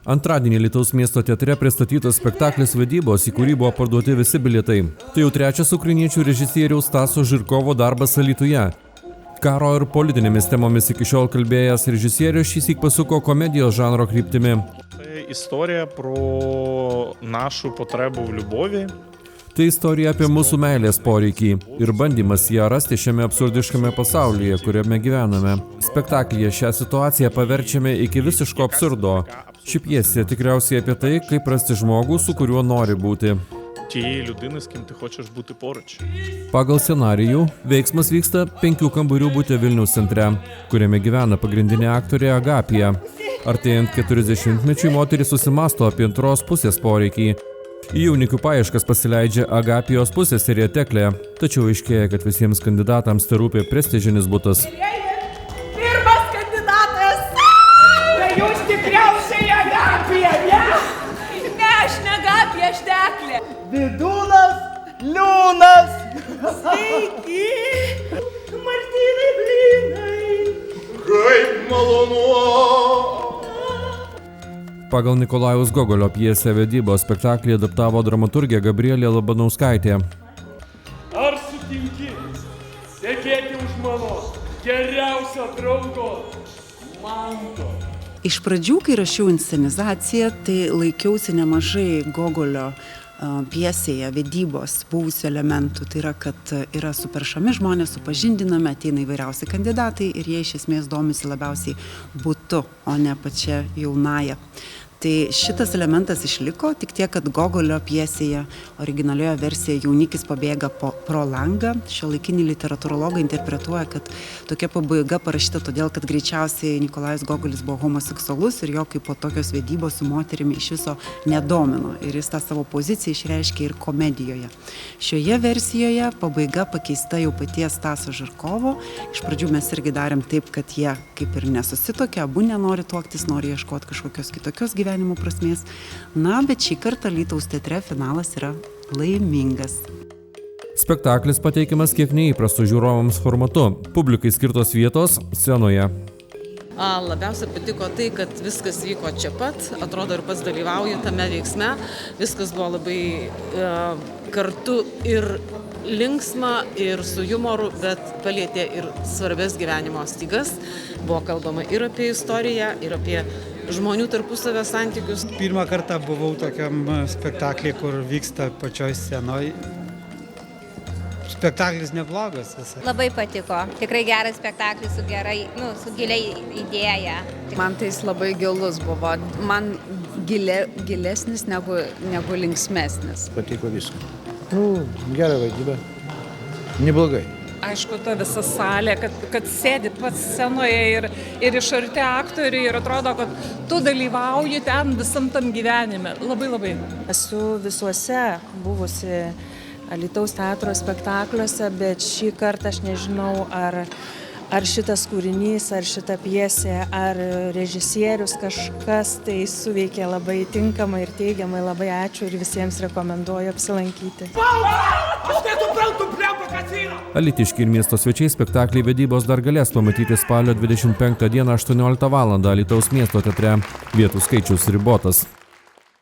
Antradienį Alytaus miesto teatre pristatytas spektaklis Vedybos, į kurį buvo parduoti visi bilietai. Tai jau trečias ukrainiečių režisieriaus Stasio Žirkovo darbas Alytuje. Karo ir politinėmis temomis iki šiol kalbėjęs režisierius šįsyk pasuko komedijos žanro kryptimi. Це історія про нашу потребу в любові. Tai istorija apie mūsų meilės poreikį ir bandymas ją rasti šiame absurdiškame pasaulyje, kuriame gyvename. Spektaklyje šią situaciją paverčiame iki visiško absurdo. Ši pjesė tikriausiai apie tai, kaip rasti žmogų, su kuriuo nori būti. Тієї людини, з ким ти хочеш бути поруч. Pagal scenarijų, veiksmas vyksta 5 kambarių bute Vilniaus centre, kuriame gyvena pagrindinė aktorė Agapija. Artėjant 40-mečiui moteris susimasto apie antros pusės poreikį. Į jaunikių paieškas pasileidžia Agapijos pusseserė Teklė, tačiau aiškėja, kad visiems kandidatams tai rūpi prestižinis butas. Pirmas kandidatas! Tai jūs tikriausiai Agapija, ne? Ne, aš ne Agapija, aš Teklė. Vidūnas Liūnas. Sveiki! Martynai blynai! Kaip malonu. Pagal Nikolajaus Gogolio pjesę Vedybos spektaklį adaptavo dramaturgė Gabrielė Labanauskaitė. Ar sutinki tekėti už mano geriausio draugo Manto? Iš pradžių, kai rašiau inscenizaciją, tai laikiausi nemažai Gogolio pjesėje Vedybos buvusių elementų. Tai yra, kad yra superšami žmonės, supažindinami, ateina įvairiausi kandidatai ir jie iš esmės domisi labiausiai butu, o ne pačia jaunaja. Tai šitas elementas išliko, tik tiek, kad Gogolio pjesėje, originalioje versijoje jaunikis pabėga pro langą. Šiuolaikiniai literatūrologai interpretuoja, kad tokia pabaiga parašyta todėl, kad greičiausiai Nikolajus Gogolis buvo homoseksualus ir jo kaip po tokios vedybos su moterimi iš viso nedomino. Ir jis tą savo poziciją išreiškė ir komedijoje. Šioje versijoje pabaiga pakeista jau paties Stasio Žirkovo. Iš pradžių mes irgi darėm taip, kad jie kaip ir nesusitokia, abu nenori tuoktis, nori ieškoti kažkokios kitokios gyvenimo prasmės. Na, bet šį kartą Alytaus teatre finalas yra laimingas. Spektaklis pateikiamas kiek neįprastų žiūrovams formatu. Publikai skirtos vietos scenoje. Labiausiai patiko tai, kad viskas vyko čia pat, atrodo ir pats dalyvauju tame veiksme. Viskas buvo labai kartu ir linksma, ir su humoru, bet palietė ir svarbės gyvenimo stygas. Buvo kalbama ir apie istoriją, ir apie žmonių tarpusavio santykius. Pirmą kartą buvau tokiam spektaklį, kur vyksta pačioj scenoj. Spektaklis neblogas visai. Labai patiko. Tikrai geras spektaklis su gerai, su giliai idėja. Man tai jis labai gilus buvo. Man gilesnis negu linksmesnis. Patiko viską. Gerą vaidybą. Neblogai. Aišku, ta visa salė, kad sėdi pats scenoje ir iš arti aktoriai ir atrodo, kad tu dalyvauji ten visam tam gyvenime. Labai, labai. Esu visuose buvusi Alytaus teatro spektakliuose, bet šį kartą aš nežinau, ar šitas kūrinys, ar šita pjesė, ar režisierius kažkas tai suveikė labai tinkamai ir teigiamai. Labai ačiū ir visiems rekomenduoju apsilankyti. Alytiškiai ir miesto svečiai spektaklį Vedybos dar galės pamatyti spalio 25 dieną 18 val. Alytaus miesto teatre. Vietų skaičius ribotas.